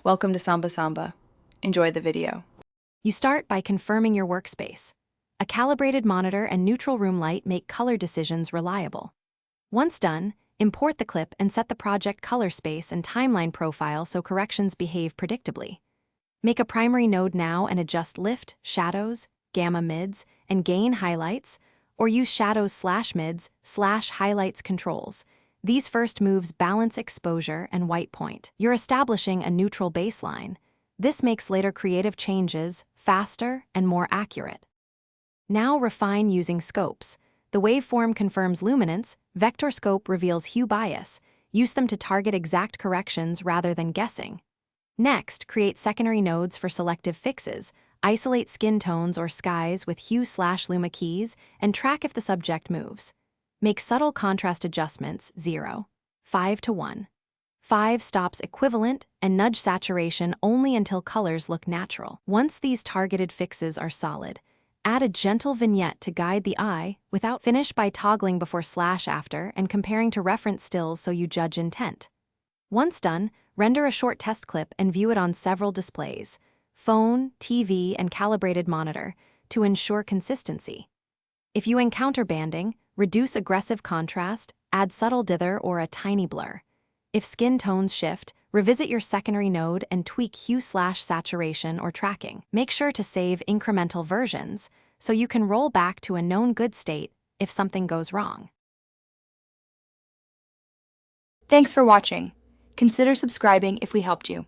Welcome to Samba Samba. Enjoy the video. You start by confirming your workspace. A calibrated monitor and neutral room light make color decisions reliable. Once done, import the clip and set the project color space and timeline profile so corrections behave predictably. Make a primary node now and adjust lift, shadows, gamma mids, and gain highlights, or use shadows/mids/highlights controls. These first moves balance exposure and white point. You're establishing a neutral baseline. This makes later creative changes faster and more accurate. Now refine using scopes. The waveform confirms luminance, vector scope reveals hue bias. Use them to target exact corrections rather than guessing. Next, create secondary nodes for selective fixes. Isolate skin tones or skies with hue/luma keys and track if the subject moves. Make subtle contrast adjustments 0, 5 to 1. 5 stops equivalent and nudge saturation only until colors look natural. Once these targeted fixes are solid, add a gentle vignette to guide the eye without finish by toggling before/after and comparing to reference stills so you judge intent. Once done, render a short test clip and view it on several displays, phone, TV, and calibrated monitor, to ensure consistency. If you encounter banding, reduce aggressive contrast, add subtle dither or a tiny blur. If skin tones shift, revisit your secondary node and tweak hue/saturation or tracking. Make sure to save incremental versions so you can roll back to a known good state if something goes wrong. Thanks for watching. Consider subscribing if we helped you.